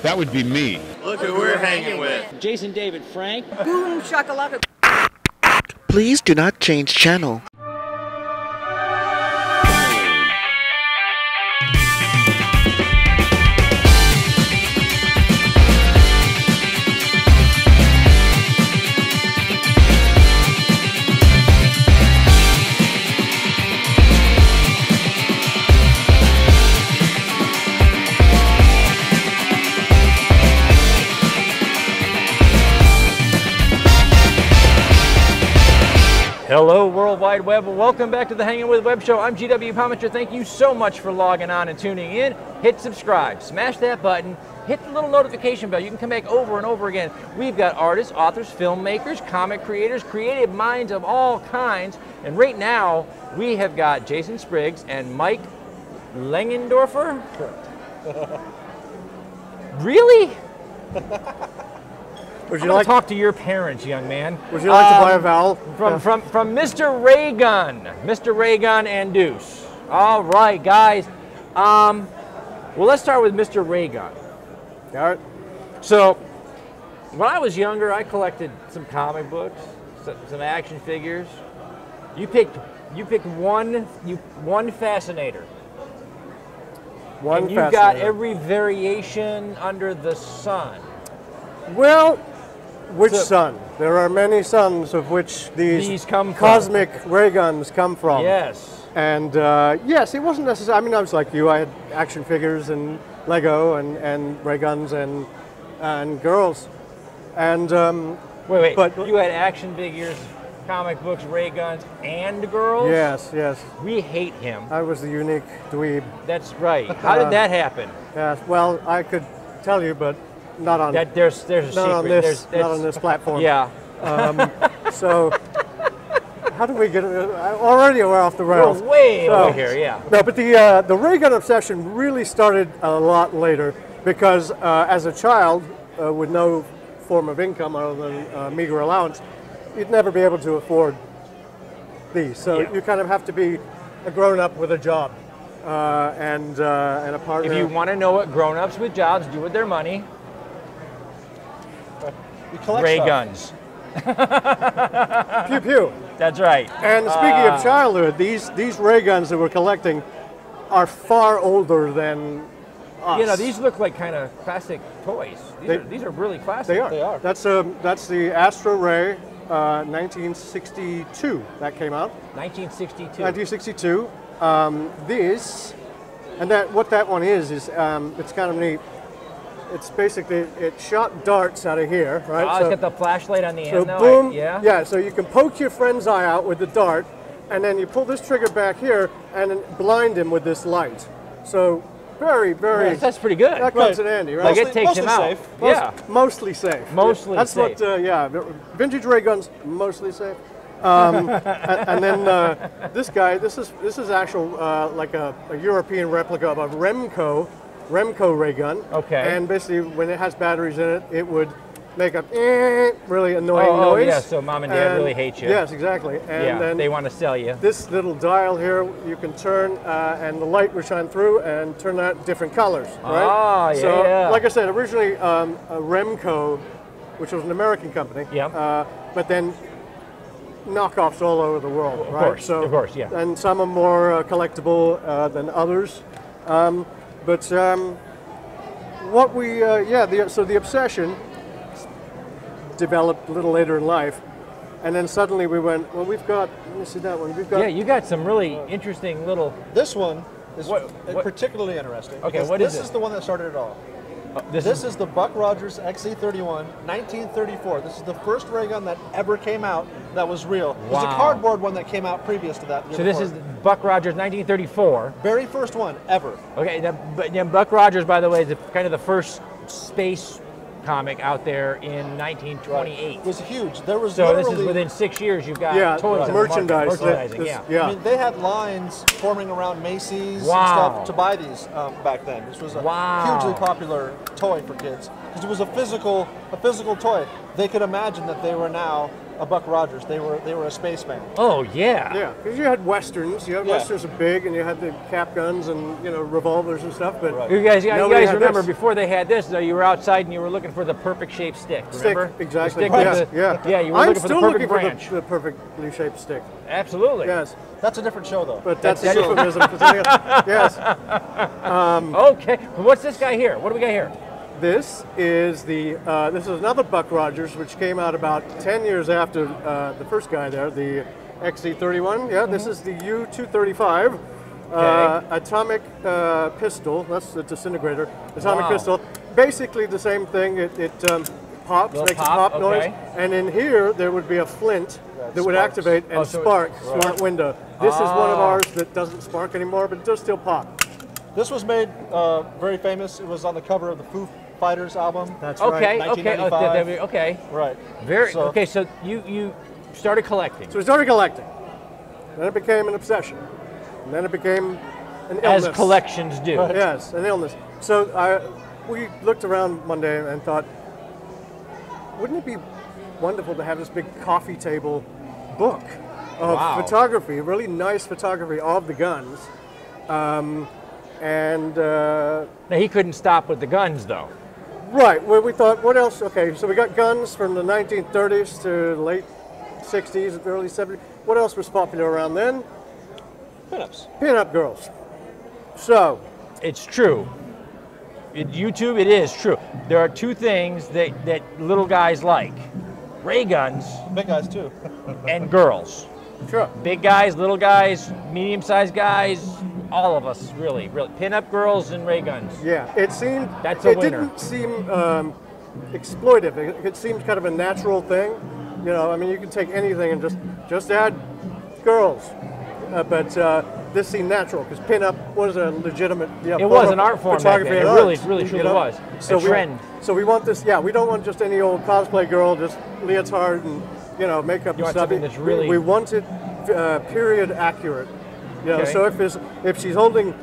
That would be me. Look who we're hanging with. Jason David Frank. Boom shakalaka. Please do not change channel. Hello, World Wide Web, and welcome back to the Hangin With Web Show. I'm GW Pomichter. Thank you so much for logging on and tuning in. Hit subscribe, smash that button, hit the little notification bell. You can come back over and over again. We've got artists, authors, filmmakers, comic creators, creative minds of all kinds. And right now, we have got Jason Spriggs and Mike Langendorfer. Correct. Really? Would I'm you like to talk to your parents, young man? Would you like to buy a vowel? From Mr. Mr. Raygun and Deuce. All right, guys. Well, let's start with Mr. Raygun. All right. So, when I was younger, I collected some comic books, some action figures. You picked one fascinator. One and you fascinator. got every variation under the sun. Well, which sun? There are many suns of which these come from. Cosmic ray guns come from. Yes. And yes, it wasn't necessary. I mean, I was like you. I had action figures and Lego and ray guns and girls. And wait. But you had action figures, comic books, ray guns, and girls? Yes. We hate him. I was the unique dweeb. That's right. How did that happen? Yes. Well, I could tell you, but not on that. There's a not secret. on this. Not on this platform. Yeah. So, how do we get it? Already we're off the rails. We're way over here, yeah. No, but the ray gun obsession really started a lot later because as a child with no form of income other than meager allowance, you'd never be able to afford these. So you kind of have to be a grown-up with a job and a partner. If you want to know what grown-ups with jobs do with their money, ray guns. Pew pew. That's right. And speaking of childhood, these ray guns that we're collecting are far older than us. You know, these look like kind of classic toys. These are really classic. They are. That's the Astro Ray, 1962. That came out. 1962. 1962. This, and what that one is it's kind of neat. It's basically, it shot darts out of here, right? Oh, it's got the flashlight on the end now. Boom, yeah, so you can poke your friend's eye out with the dart, and then you pull this trigger back here and then blind him with this light. So very, very... Yes, that's pretty good. That comes in handy, right? Like it takes him out. Mostly safe. Mostly that's safe. What, vintage ray guns, mostly safe. And then this guy, this is actual like a European replica of a Remco ray gun. Okay. And basically, when it has batteries in it, it would make a really annoying noise. Oh, yeah, so mom and dad really hate you. Yes, exactly. And then they want to sell you. This little dial here, you can turn, and the light will shine through and turn out different colors, right? Oh, So, like I said, originally a Remco, which was an American company. Yeah. But then knockoffs all over the world, right? Of course, yeah. And some are more collectible than others. But what we, so the obsession developed a little later in life, and then suddenly we went, well, we've got, let me see that one, we've got... Yeah, you got some really interesting little... This one is particularly interesting. Okay, what is this? This is the one that started it all. This is the Buck Rogers XE31, 1934. This is the first ray gun that ever came out that was real. There's a cardboard one that came out previous to that. So this is Buck Rogers 1934. Very first one ever. Okay, Buck Rogers, by the way, is kind of the first space comic out there in 1928. It was huge. There was so this is within 6 years you've got toys merchandise. merchandising. I mean, they had lines forming around Macy's and stuff to buy these back then. This was a hugely popular toy for kids because it was a physical toy. They could imagine that they were now a Buck Rogers. They were a spaceman. Oh yeah. Yeah, because you had westerns. You had westerns are big, and you had the cap guns and revolvers and stuff. But You guys remember this. before they had this, though, you were outside and you were looking for the perfect shaped stick. Remember? Stick, exactly. The stick Yeah. you were I'm looking for the still perfect looking branch. for the perfectly shaped stick. Absolutely. Yes, That's a different show, though. but that's a euphemism for something else. Yes. Okay. What's this guy here? What do we got here? This is this is another Buck Rogers, which came out about 10 years after the first guy there, the XZ31. Yeah, this is the U-235 atomic pistol. That's the disintegrator. Atomic pistol. Basically the same thing. It pops, makes a pop noise. And in here, there would be a flint that would activate and spark smart window. This is one of ours that doesn't spark anymore, but it does still pop. This was made very famous. It was on the cover of the Foo Fighters album. That's right. 1995. Okay. Right. Okay, so you started collecting. So we started collecting. Then it became an obsession. And then it became an illness. As collections do. Yes, an illness. So we looked around one day and thought, wouldn't it be wonderful to have this big coffee table book of photography, really nice photography of the guns. Now he couldn't stop with the guns, though. Right. Well, we thought, what else? Okay, so we got guns from the 1930s to the late 60s, early 70s. What else was popular around then? Pinups. Pinup girls. So. It's true. YouTube, it is true. There are two things that little guys like. Ray guns. Big guys, too. And girls. Sure. Big guys, little guys, medium-sized guys, all of us, really. Pin-up girls and ray guns. Yeah, it seemed. That's a winner. It didn't seem exploitive. It seemed kind of a natural thing. I mean, you can take anything and just add girls. But this seemed natural because pin-up was a legitimate. It was an art form back then. It really truly was. So a trend. So we want this. Yeah, we don't want just any old cosplay girl, just leotard and makeup and stuff. That's really. We want it period accurate. So if she's holding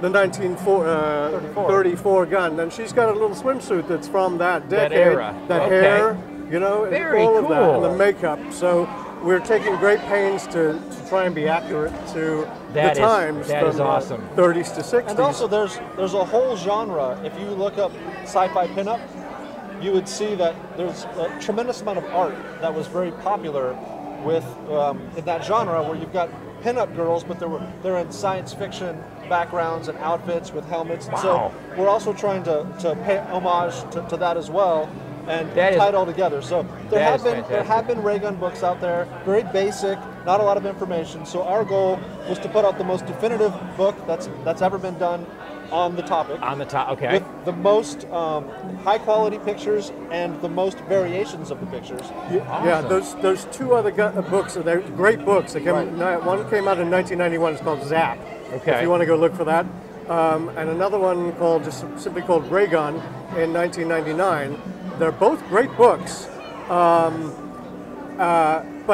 the 1934 gun, then she's got a little swimsuit that's from that decade. That era. That hair, Very all cool. of that, and the makeup. So we're taking great pains to try and be accurate to the times. That is awesome. 30s to 60s. And also, there's a whole genre. If you look up sci-fi pinup, you would see that there's a tremendous amount of art that was very popular with in that genre, where you've got pinup girls, but they're in science fiction backgrounds and outfits with helmets. Wow. So we're also trying to pay homage to that as well and tie it all together. So there have been ray gun books out there, very basic, not a lot of information. So our goal was to put out the most definitive book that's ever been done on the topic. On the top, okay. With the most high quality pictures and the most variations of the pictures. Yeah, those two other books, they're great books. They one came out in 1991. It's called Zap. Okay. If you want to go look for that, and another one simply called Ray Gun in 1999. They're both great books, but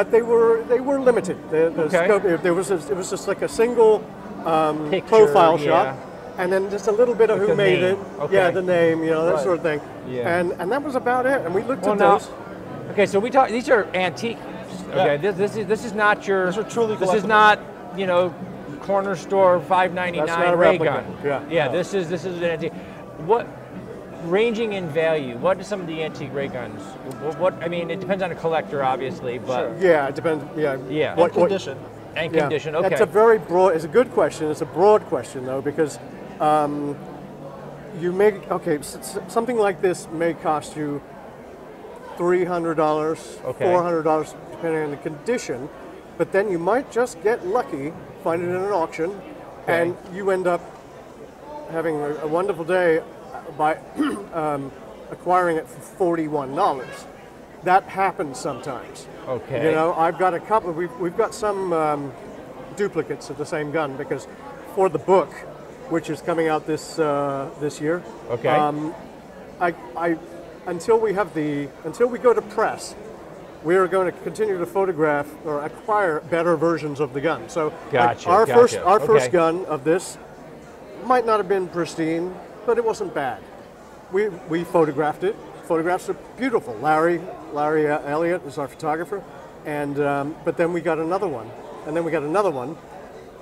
they were limited. The scope. It was just like a single profile shot. And then just a little bit of who made it. Okay. Yeah, the name, that sort of thing. Yeah. And that was about it. And we looked at those. Okay, so these are antique. Okay, this is not your. These are truly This is not corner store $5.99 ray gun. Yeah. This is an antique. What ranging in value? What are some of the antique ray guns? I mean, it depends on a collector, obviously, but yeah, it depends. Yeah. What condition? And condition. Okay. That's a very broad. It's a good question. It's a broad question though, because something like this may cost you $300, $400, depending on the condition. But then you might just get lucky, find it in an auction, and you end up having a wonderful day by acquiring it for $41. That happens sometimes. Okay. I've got a couple. We've got some duplicates of the same gun because for the book, which is coming out this year. Okay. Until we go to press, we are going to continue to photograph or acquire better versions of the gun. So our first gun of this might not have been pristine, but it wasn't bad. We photographed it. Photographs are beautiful. Larry Elliott is our photographer. And but then we got another one, and then we got another one,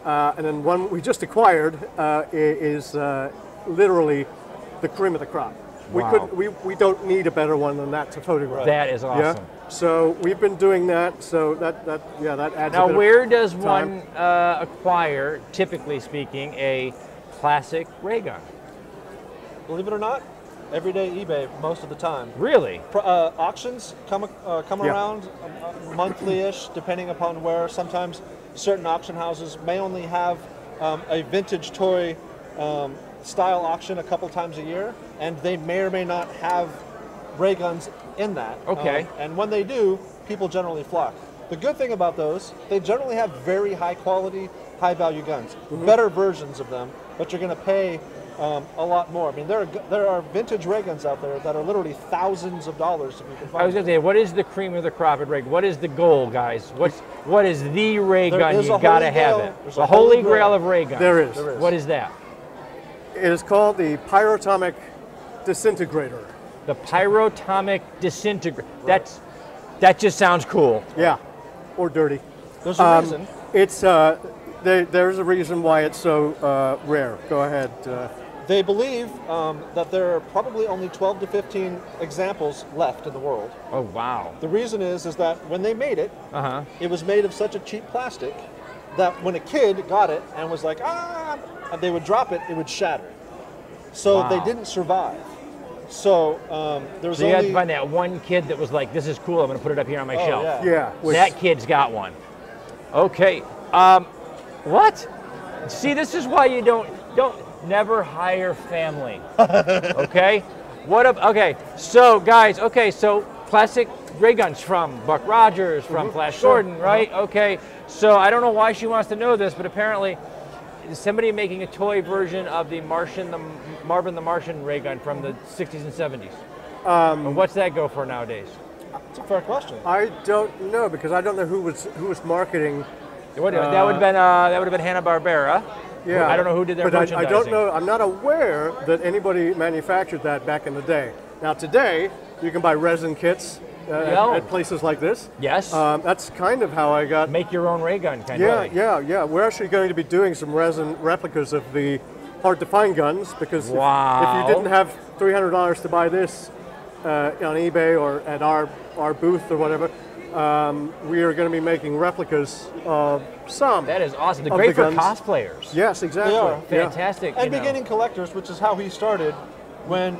and then one we just acquired is literally the cream of the crop. Wow. We don't need a better one than that to photograph. That is awesome. Yeah? So we've been doing that. So that adds. Now, a bit where of does time. one acquire, typically speaking, a classic ray gun? Believe it or not, everyday eBay most of the time. Really? Auctions come Yeah. around monthly-ish, depending upon where. Sometimes certain auction houses may only have a vintage toy style auction a couple times a year, and they may or may not have ray guns in that. Okay. And when they do, people generally flock. The good thing about those, they generally have very high quality, high value guns. Better versions of them, but you're going to pay a lot more. I mean, there are vintage ray guns out there that are literally thousands of dollars if you can find I was going to say, what is the cream of the crop at ray? What is the goal, guys? What is the ray There gun? is You a got to holy have grail. it. There's The a holy holy grail grail. of ray guns. There is. There is. What is that? It is called the pyrotomic disintegrator. The pyrotomic disintegrator. That just sounds cool. Yeah, or dirty. There's a reason. It's there's a reason why it's so rare. Go ahead. They believe that there are probably only 12 to 15 examples left in the world. Oh, wow. The reason is that when they made it, it was made of such a cheap plastic that when a kid got it and was like, and they would drop it, it would shatter. So Wow. they didn't survive. So there was So you had only... to find that one kid that was like, this is cool, I'm going to put it up here on my shelf. yeah. Yeah. which- That kid's got one. Okay. What? See, this is why you don't never hire family. Okay? Okay, so guys, so classic ray guns from Buck Rogers, from Flash Gordon, right? Okay, so I don't know why she wants to know this, but apparently somebody making a toy version of the Marvin the Martian ray gun from the 60s and 70s. And what's that go for nowadays? It's a fair question. I don't know because I don't know who was marketing. That would have been Hanna-Barbera. Yeah, I don't know who did their but merchandising. I don't know. I'm not aware that anybody manufactured that back in the day. Now today, you can buy resin kits at places like this. Yes. That's kind of how I got. Make your own ray gun, kind Yeah, of. yeah. We're actually going to be doing some resin replicas of the hard to find guns because if you didn't have $300 to buy this on eBay or at our booth or whatever, we are going to be making replicas of some. That is awesome. They're of great the for guns. cosplayers. Yes, exactly. They are. Yeah. Fantastic. And beginning collectors, which is how he started, when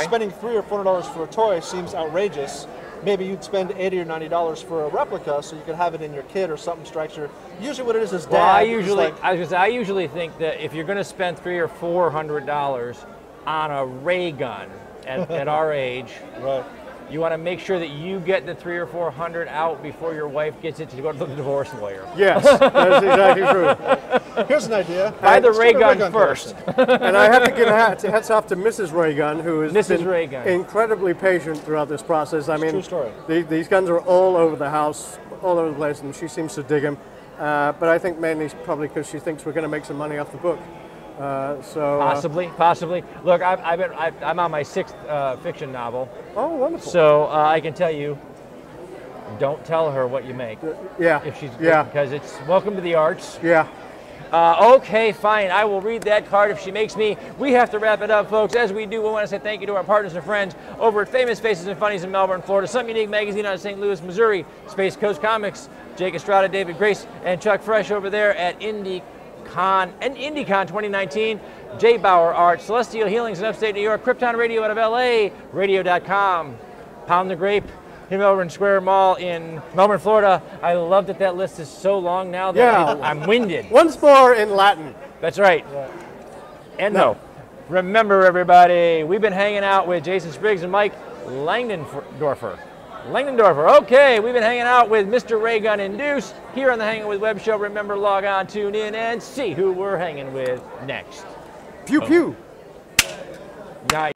spending $300 or $400 for a toy seems outrageous, maybe you'd spend $80 or $90 for a replica so you could have it in your kit or something strikes your... Usually what it is dad. Well, I usually think that if you're going to spend $300 or $400 on a ray gun at our age, Right. you want to make sure that you get the $300 or $400 out before your wife gets it to go to the divorce lawyer. Yes, that is exactly true. Here's an idea. Buy the ray Start a gun first. And I have to give hats off to Mrs. Raygun, who has Mrs. been Raygun. incredibly patient throughout this process. I mean, true story. These guns are all over the house, all over the place, and she seems to dig them. But I think mainly probably because she thinks we're going to make some money off the book. Possibly. Look, I'm on my 6th fiction novel. Oh, wonderful. So I can tell you, don't tell her what you make. Yeah. If she's yeah. Because it's welcome to the arts. Yeah. Okay, fine. I will read that card if she makes me. We have to wrap it up, folks. As we do, we want to say thank you to our partners and friends over at Famous Faces and Funnies in Melbourne, Florida, Some Unique Magazine out of St. Louis, Missouri, Space Coast Comics, Jake Estrada, David Grace, and Chuck Fresh over there at IndieCon 2019, Jay Bauer Art, Celestial Healings in upstate New York, Krypton Radio out of LA, radio.com, Pound the Grape in Melbourne Square Mall in Melbourne, Florida. I love that list is so long now that I'm winded. Once more in Latin. That's right. And no. Remember, everybody, we've been hanging out with Jason Spriggs and Mike Langendorfer. Okay, we've been hanging out with Mr. Raygun and Deuce here on the Hangin' With Web Show. Remember, log on, tune in, and see who we're hanging with next. Pew pew. Nice.